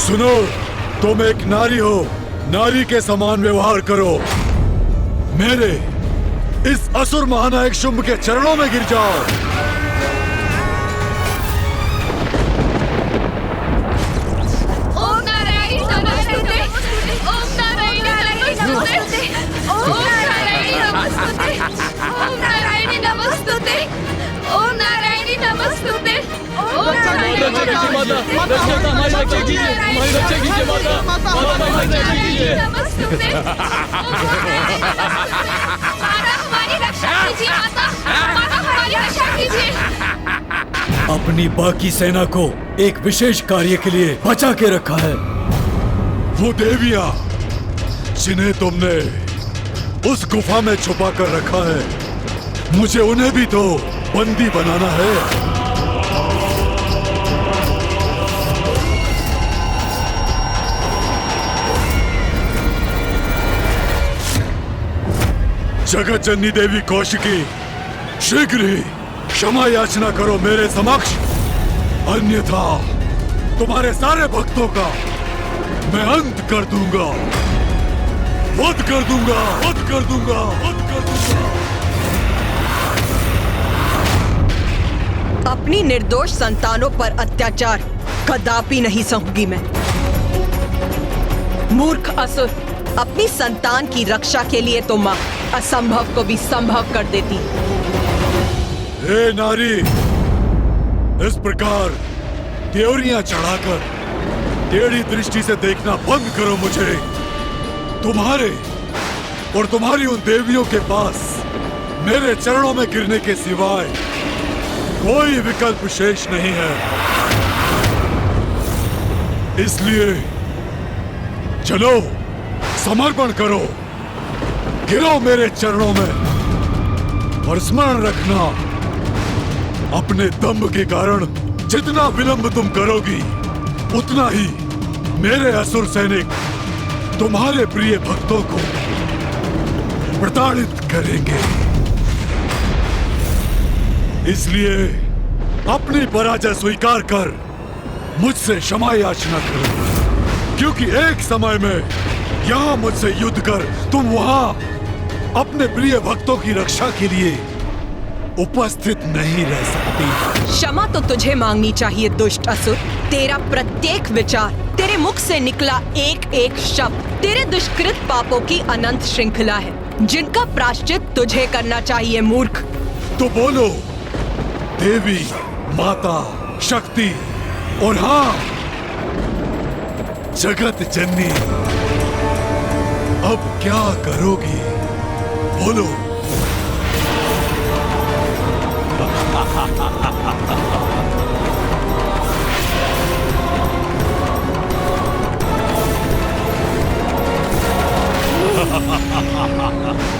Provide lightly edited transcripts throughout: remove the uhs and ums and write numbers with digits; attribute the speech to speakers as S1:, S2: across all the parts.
S1: सुनो, तुम एक नारी हो, नारी के समान व्यवहार करो। मेरे इस असुर महानायक शुंभ के चरणों में गिर जाओ।
S2: ओम नारायण नमस्तुते, ओम नारायण नमस्तुते, ओम नारायण नमस्तुते, ओम नारायण नमस्तुते, ओम नारायण नमस्तुते, ओम नारायण नमस्तुते, हमारी रक्षा कीजिए माता, माता हमारी रक्षा कीजिए।
S1: अपनी बाकी सेना को एक विशेष कार्य के लिए बचा के रखा है। वो देवियां जिन्हें तुमने उस गुफा में छुपा कर रखा है, मुझे उन्हें भी तो बंदी बनाना है। जगत जननी देवी कौशिकी, शीघ्र ही क्षमा याचना करो मेरे समक्ष, अन्यथा तुम्हारे सारे भक्तों का मैं अंत कर दूंगा, वध कर दूंगा, वध कर दूंगा, वध कर दूंगा।
S3: अपनी निर्दोष संतानों पर अत्याचार कदापि नहीं सहूंगी मैं। मूर्ख असुर, अपनी संतान की रक्षा के लिए तो मां असंभव को भी संभव कर देती।
S1: हे नारी, इस प्रकार त्योरियां चढ़ाकर टेढ़ी दृष्टि से देखना बंद करो मुझे। तुम्हारे और तुम्हारी उन देवियों के पास मेरे चरणों में गिरने के सिवाय कोई विकल्प शेष नहीं है। इसलिए चलो, समर्पण करो, गिरो मेरे चरणों में और स्मरण रखना, अपने दम्भ के कारण जितना विलंब तुम करोगी, उतना ही मेरे असुर सैनिक तुम्हारे प्रिय भक्तों को प्रताड़ित करेंगे। इसलिए अपनी पराजय स्वीकार कर मुझसे क्षमा याचना करो, क्योंकि एक समय में यहाँ मुझसे युद्ध कर तुम वहाँ अपने प्रिय भक्तों की रक्षा के लिए उपस्थित नहीं रह सकती।
S3: क्षमा तो तुझे मांगनी चाहिए दुष्ट असुर। तेरा प्रत्येक विचार, तेरे मुख से निकला एक एक शब्द तेरे दुष्कृत पापों की अनंत श्रृंखला है, जिनका प्रायश्चित तुझे करना चाहिए मूर्ख।
S1: तो बोलो देवी, माता, शक्ति और हाँ, जगत जननी, अब क्या करोगी? बोलो।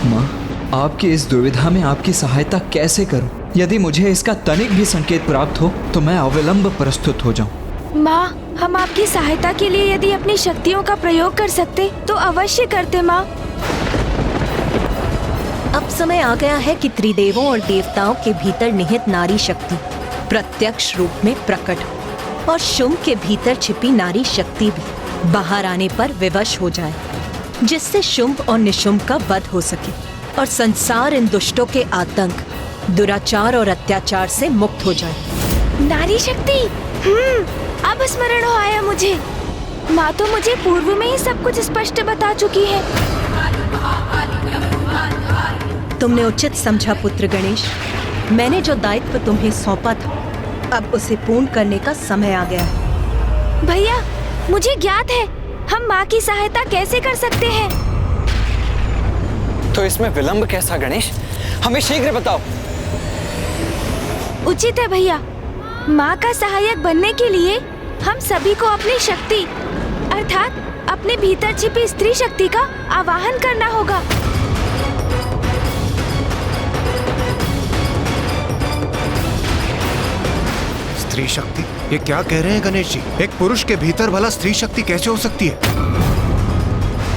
S4: माँ, आपकी इस दुविधा में आपकी सहायता कैसे करूं? यदि मुझे इसका तनिक भी संकेत प्राप्त हो तो मैं अविलंब प्रस्तुत हो जाऊं।
S2: माँ, हम आपकी सहायता के लिए यदि अपनी शक्तियों का प्रयोग कर सकते तो अवश्य करते माँ।
S5: अब समय आ गया है कि त्रिदेवों और देवताओं के भीतर निहित नारी शक्ति प्रत्यक्ष रूप में प्रकट हो और शुंभ के भीतर छिपी नारी शक्ति भी बाहर आने पर विवश हो जाए, जिससे शुंभ और निशुंभ का वध हो सके और संसार इन दुष्टों के आतंक, दुराचार और अत्याचार से मुक्त हो जाए।
S2: नारी शक्ति, अब स्मरण हो आया मुझे। माँ तो मुझे पूर्व में ही सब कुछ स्पष्ट बता चुकी है।
S5: तुमने उचित समझा पुत्र गणेश। मैंने जो दायित्व तुम्हें सौंपा था, अब उसे पूर्ण करने का समय आ गया है।
S2: भैया, मुझे ज्ञात है हम माँ की सहायता कैसे कर सकते हैं।
S6: तो इसमें विलंब कैसा गणेश? हमें शीघ्र बताओ।
S2: उचित है भैया, माँ का सहायक बनने के लिए हम सभी को अपनी शक्ति अर्थात अपने भीतर छिपी स्त्री शक्ति का आवाहन करना होगा।
S7: स्त्री शक्ति? ये क्या कह रहे हैं गणेश जी? एक पुरुष के भीतर भला स्त्री शक्ति कैसे हो सकती है?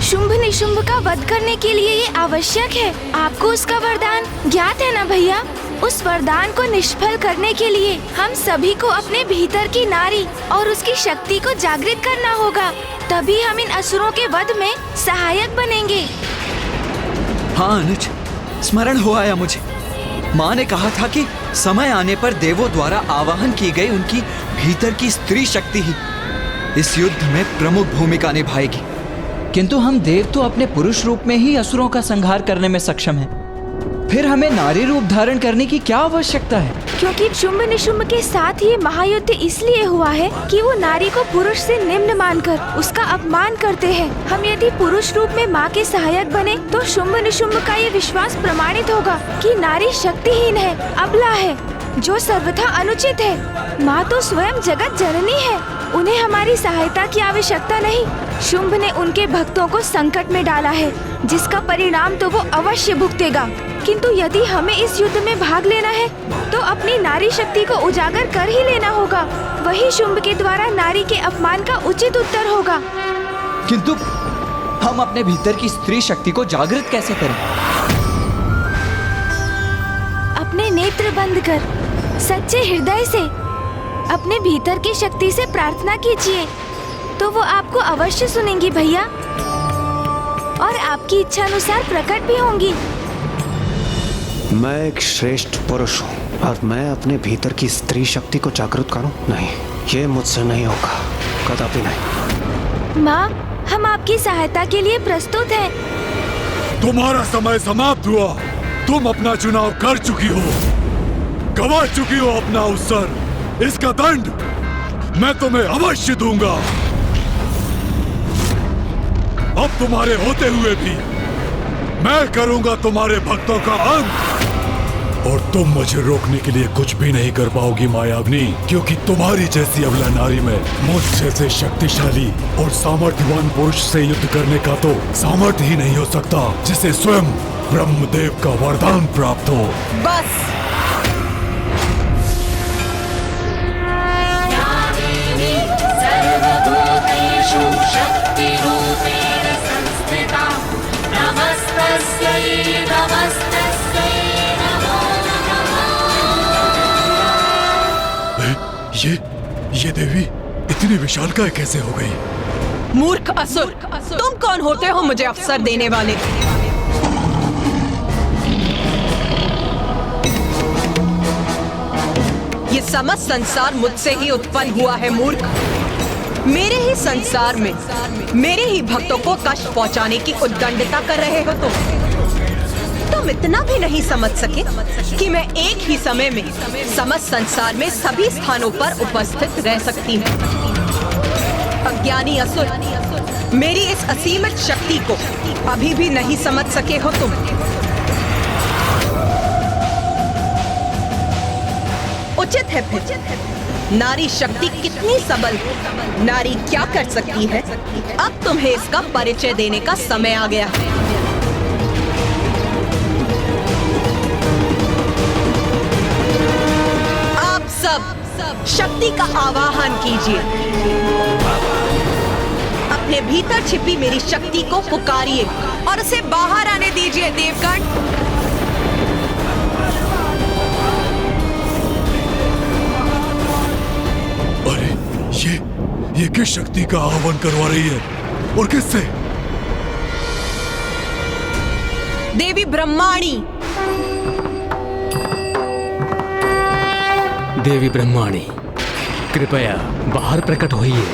S2: शुंभ निशुंभ का वध करने के लिए ये आवश्यक है। आपको उसका वरदान ज्ञात है ना भैया? उस वरदान को निष्फल करने के लिए हम सभी को अपने भीतर की नारी और उसकी शक्ति को जागृत करना होगा। तभी हम इन असुरों के वध में सहायक बनेंगे।
S4: हाँ अनुज, स्मरण हो आया मुझे। माँ ने कहा था कि समय आने पर देवों द्वारा आवाहन की गई उनकी भीतर की स्त्री शक्ति ही इस युद्ध में प्रमुख भूमिका निभाएगी। किंतु हम देव तो अपने पुरुष रूप में ही असुरों का संहार करने में सक्षम हैं। फिर हमें नारी रूप धारण करने की क्या आवश्यकता है?
S2: क्योंकि शुंभ निशुंभ के साथ ये महायुद्ध इसलिए हुआ है कि वो नारी को पुरुष से निम्न मानकर उसका अपमान करते हैं। हम यदि पुरुष रूप में माँ के सहायक बने तो शुंभ निशुंभ का ये विश्वास प्रमाणित होगा कि नारी शक्तिहीन है, अबला है, जो सर्वथा अनुचित है। माँ तो स्वयं जगत जननी है, उन्हें हमारी सहायता की आवश्यकता नहीं। शुंभ ने उनके भक्तों को संकट में डाला है, जिसका परिणाम तो वो अवश्य भुगतेगा। किंतु यदि हमें इस युद्ध में भाग लेना है तो अपनी नारी शक्ति को उजागर कर ही लेना होगा। वही शुंभ के द्वारा नारी के अपमान का उचित उत्तर होगा।
S4: किंतु हम अपने भीतर की स्त्री शक्ति को जागृत कैसे करें?
S2: अपने नेत्र बंद कर सच्चे हृदय से अपने भीतर की शक्ति से प्रार्थना कीजिए, तो वो आपको अवश्य सुनेंगी भैया, और आपकी इच्छा अनुसार प्रकट भी होंगी।
S7: मैं एक श्रेष्ठ पुरुष हूँ और मैं अपने भीतर की स्त्री शक्ति को जागृत करूँ? नहीं, ये मुझसे नहीं होगा, कदापि नहीं।
S2: माँ, हम आपकी सहायता के लिए प्रस्तुत हैं।
S1: तुम्हारा समय समाप्त हुआ। तुम अपना चुनाव कर चुकी हो, गवा चुकी हो अपना अवसर। इसका दंड मैं तुम्हें अवश्य दूंगा। अब तुम्हारे होते हुए भी मैं करूंगा तुम्हारे भक्तों का अंत, और तुम मुझे रोकने के लिए कुछ भी नहीं कर पाओगी मायावनी, क्योंकि तुम्हारी जैसी अबला नारी में मुझ जैसे शक्तिशाली और सामर्थ्यवान पुरुष से युद्ध करने का तो सामर्थ्य ही नहीं हो सकता, जिसे स्वयं ब्रह्मदेव का वरदान प्राप्त हो।
S3: बस
S1: ये देवी इतनी विशालकाय कैसे हो गई?
S3: मूर्ख असुर, तुम कौन होते हो मुझे अवसर देने वाले? ये समस्त संसार मुझसे ही उत्पन्न हुआ है मूर्ख। मेरे ही संसार में मेरे ही भक्तों को कष्ट पहुंचाने की उद्दंडता कर रहे हो तुम इतना भी नहीं समझ सके कि मैं एक ही समय में समस्त संसार में सभी स्थानों पर उपस्थित रह सकती हूँ। अज्ञानी असुर, मेरी इस असीमित शक्ति को अभी भी नहीं समझ सके हो तुम। उचित है फिर, नारी शक्ति कितनी सबल, नारी क्या कर सकती है, अब तुम्हें इसका परिचय देने का समय आ गया है। आप सब शक्ति का आवाहन कीजिए, अपने भीतर छिपी मेरी शक्ति को पुकारिए और उसे बाहर आने दीजिए देवगण।
S1: ये किस शक्ति का आह्वान करवा रही है और किससे?
S3: देवी ब्रह्माणी।
S8: देवी ब्रह्माणी, कृपया बाहर प्रकट होइए।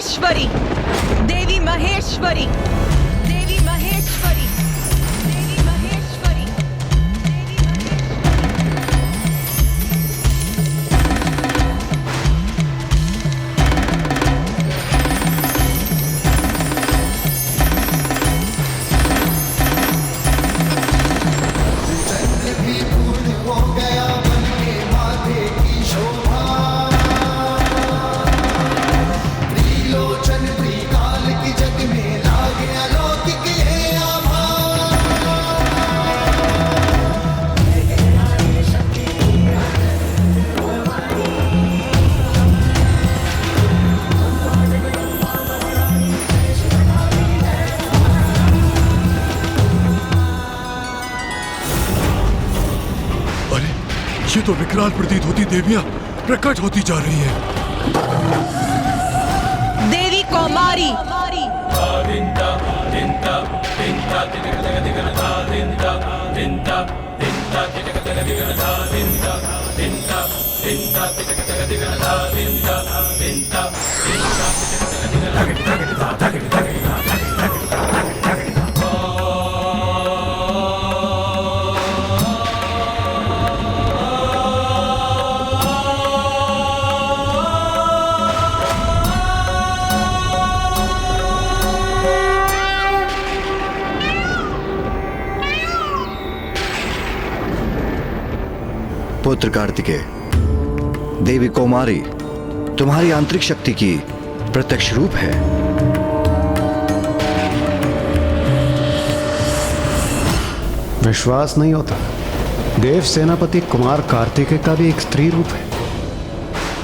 S3: महेश्वरी, देवी महेश्वरी, देवी महेश्वरी, देवी महेश्वरी, देवी
S1: अरे ये तो विकराल प्रतीत होती देवियां प्रकट होती जा रही हैं।
S3: देवी कौमारी,
S9: पुत्र कार्तिकेय, देवी कौमारी तुम्हारी आंतरिक शक्ति की प्रत्यक्ष रूप है।
S7: विश्वास नहीं होता। देव सेनापति कुमार कार्तिकेय का भी एक स्त्री रूप है।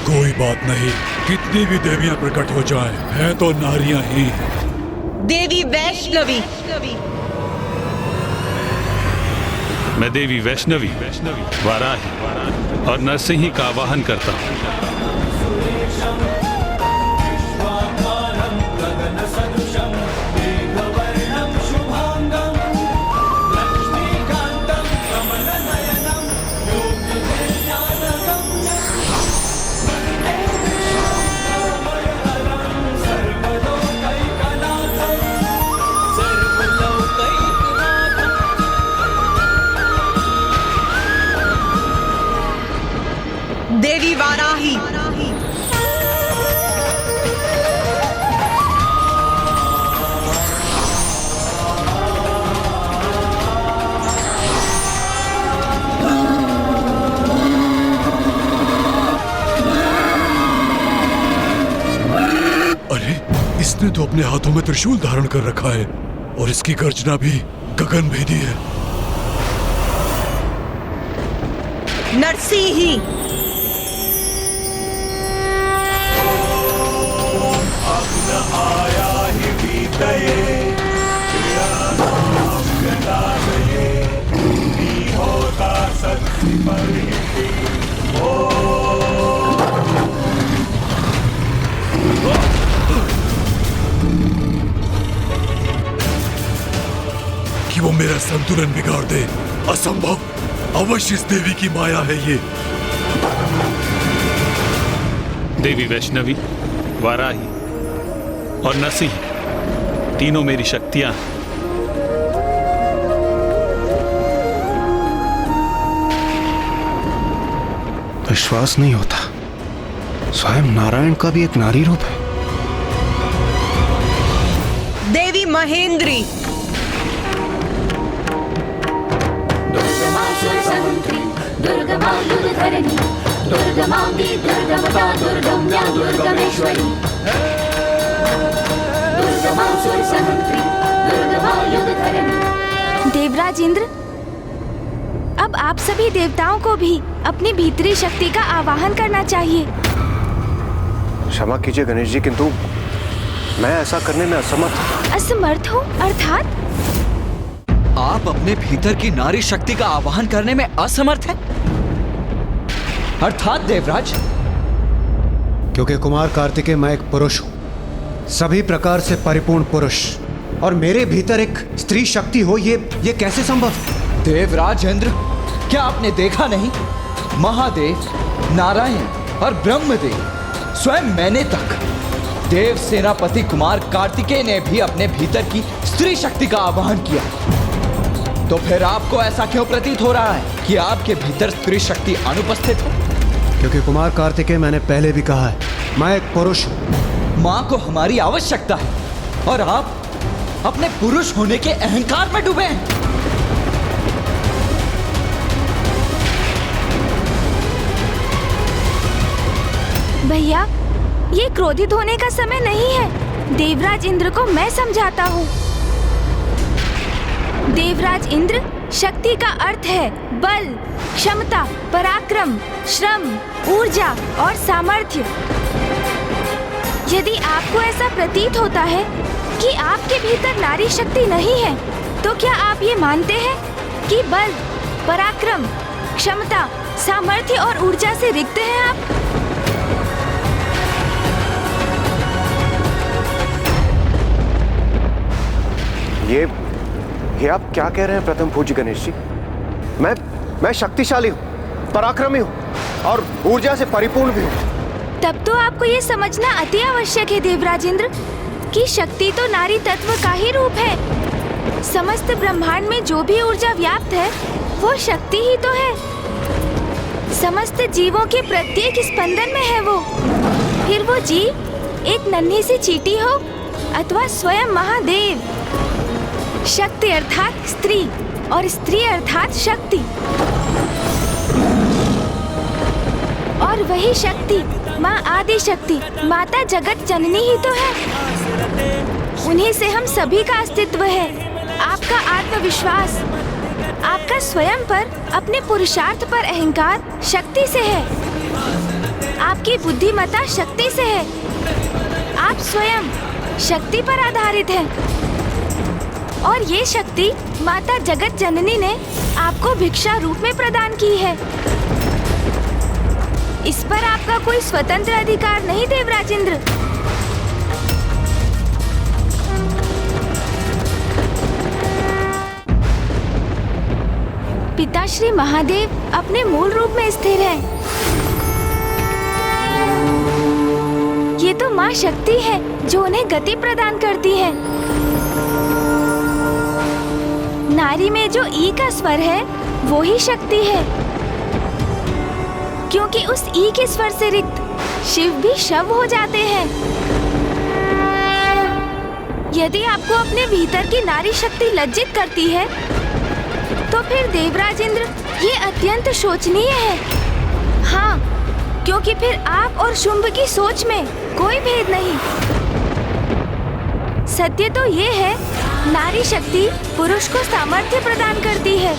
S1: कोई बात नहीं, कितनी भी देवियां प्रकट हो जाएं, हैं तो नारियां ही।
S3: देवी वैष्णवी,
S8: मैं देवी वैष्णवी, वाराही और नरसिंही का आवाहन करता हूँ।
S3: देवी वाराही,
S1: अरे इसने तो अपने हाथों में त्रिशूल धारण कर रखा है और इसकी गर्जना भी गगन भेदी है।
S3: नरसिंही,
S1: कि वो मेरा संतुलन बिगाड़ दे, असंभव। अवश्य इस देवी की माया है ये।
S8: देवी वैष्णवी, वाराही और नरसिंही तीनों मेरी शक्तियां हैं।
S7: विश्वास नहीं होता। स्वयं नारायण का भी एक नारी रूप है।
S3: देवी महेंद्री,
S10: दुर्गमायुधधरणी, दुर्गमांगी दुर्गमदा दुर्गम्या दुर्गमेश्वरी, दुर्गमासुरसहंत्री, दुर्गमायुधधरणी।
S2: देवराज इंद्र, अब आप सभी देवताओं को भी अपनी भीतरी शक्ति का आवाहन करना चाहिए।
S7: क्षमा कीजिए गणेश जी, किंतु मैं ऐसा करने में असमर्थ हूं।
S2: असमर्थ हो अर्थात?
S4: आप अपने भीतर की नारी शक्ति का आवाहन करने में असमर्थ हैं? अर्थात देवराज?
S7: क्योंकि कुमार कार्तिकेय मैं एक पुरुष हूं, सभी प्रकार से परिपूर्ण पुरुष, और मेरे भीतर एक स्त्री शक्ति हो, ये कैसे संभव?
S4: देवराज इंद्र, क्या आपने देखा नहीं? महादेव, नारायण और ब्रह्मदेव, स्वयं मैंने तक देव सेनापति कुमार कार्तिकेय ने भी अपने भीतर की स्त्री शक्ति का आवाहन किया। तो फिर आपको ऐसा क्यों प्रतीत हो रहा है कि आपके भीतर स्त्री शक्ति अनुपस्थित है?
S7: क्योंकि कुमार कार्तिकेय, मैंने पहले भी कहा है, मैं एक पुरुष हूं।
S4: माँ को हमारी आवश्यकता है और आप अपने पुरुष होने के अहंकार में डूबे हैं।
S2: भैया, ये क्रोधित होने का समय नहीं है। देवराज इंद्र को मैं समझाता हूँ। देवराज इंद्र, शक्ति का अर्थ है बल, क्षमता, पराक्रम, श्रम, ऊर्जा और सामर्थ्य। यदि आपको ऐसा प्रतीत होता है कि आपके भीतर नारी शक्ति नहीं है, तो क्या आप ये मानते हैं कि बल, पराक्रम, क्षमता, सामर्थ्य और ऊर्जा से रिक्त हैं आप?
S7: ये आप क्या कह रहे हैं प्रथम पूज्य गणेश जी? मैं शक्तिशाली हूँ, पराक्रमी हूँ और ऊर्जा से परिपूर्ण भी हूँ।
S2: तब तो आपको ये समझना अति आवश्यक है देवराज इंद्र कि शक्ति तो नारी तत्व का ही रूप है। समस्त ब्रह्मांड में जो भी ऊर्जा व्याप्त है वो शक्ति ही तो है। समस्त जीवों के प्रत्येक स्पंदन में है वो। फिर वो जीव एक नन्ही सी चींटी हो अथवा स्वयं महादेव। शक्ति अर्थात स्त्री और स्त्री अर्थात शक्ति, और वही शक्ति माँ आदि शक्ति, माता जगत जननी ही तो है। उन्हीं से हम सभी का अस्तित्व है। आपका आत्मविश्वास, आपका स्वयं पर, अपने पुरुषार्थ पर अहंकार शक्ति से है। आपकी बुद्धिमत्ता शक्ति से है। आप स्वयं शक्ति पर आधारित हैं। और ये शक्ति माता जगत जननी ने आपको भिक्षा रूप में प्रदान की है। इस पर आपका कोई स्वतंत्र अधिकार नहीं देवराज इंद्र। पिताश्री महादेव अपने मूल रूप में स्थिर हैं। ये तो माँ शक्ति है जो उन्हें गति प्रदान करती है। नारी में जो ई का स्वर है वो ही शक्ति है, क्योंकि उस ई के स्वर से रिक्त शिव भी शव हो जाते हैं। यदि आपको अपने भीतर की नारी शक्ति लज्जित करती है तो फिर देवराज इंद्र ये अत्यंत शोचनीय है। हाँ, क्योंकि फिर आप और शुंभ की सोच में कोई भेद नहीं। सत्य तो ये है, नारी शक्ति पुरुष को सामर्थ्य प्रदान करती है,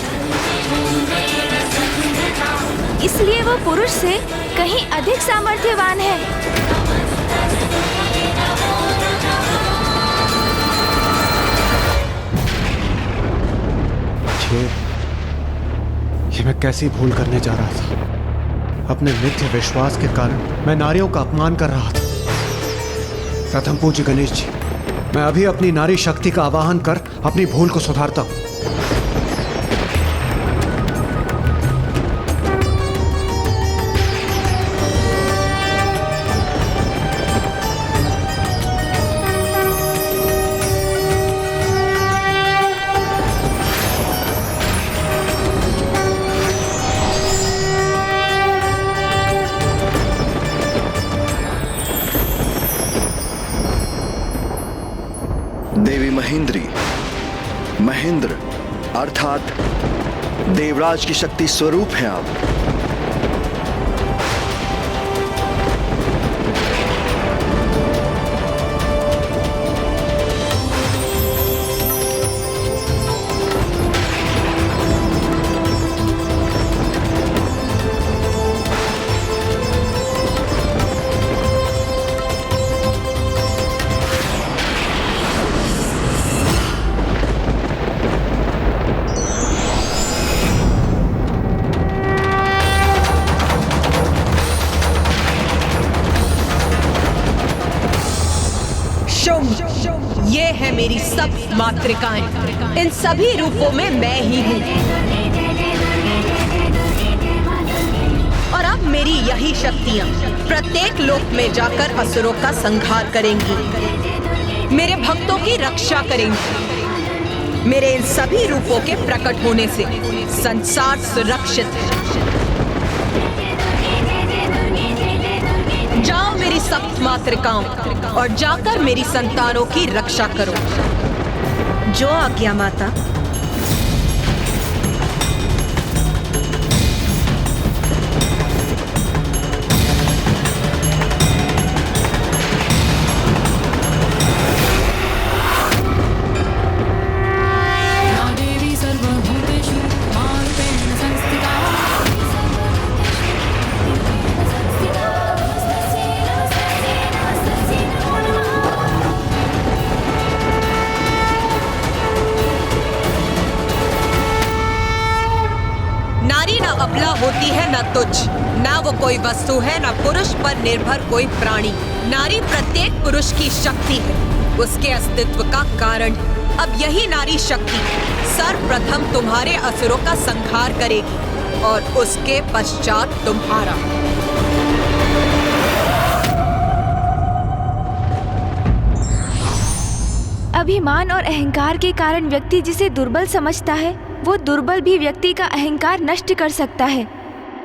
S2: इसलिए वो पुरुष से कहीं अधिक सामर्थ्यवान है।
S7: ये मैं कैसी भूल करने जा रहा था। अपने मिथ्य विश्वास के कारण मैं नारियों का अपमान कर रहा था। प्रथम पूज्य गणेश जी, मैं अभी अपनी नारी शक्ति का आवाहन कर अपनी भूल को सुधारता हूँ।
S9: देवी महेंद्र अर्थात देवराज की शक्ति स्वरूप हैं आप।
S3: ये है मेरी सब मातृकाएं। इन सभी रूपों में मैं ही हूँ और अब मेरी यही शक्तियाँ प्रत्येक लोक में जाकर असुरों का संहार करेंगी, मेरे भक्तों की रक्षा करेंगी। मेरे इन सभी रूपों के प्रकट होने से संसार सुरक्षित है। जाओ मेरी सप्त मातृकाओं और जाकर मेरी संतानों की रक्षा करो।
S5: जो आज्ञा माता।
S3: अबला होती है न तुच्छ, ना वो कोई वस्तु है, न पुरुष पर निर्भर कोई प्राणी। नारी प्रत्येक पुरुष की शक्ति है, उसके अस्तित्व का कारण। अब यही नारी शक्ति सर्वप्रथम तुम्हारे असुरों का संहार करेगी और उसके पश्चात तुम्हारा।
S2: अभिमान और अहंकार के कारण व्यक्ति जिसे दुर्बल समझता है, वो दुर्बल भी व्यक्ति का अहंकार नष्ट कर सकता है।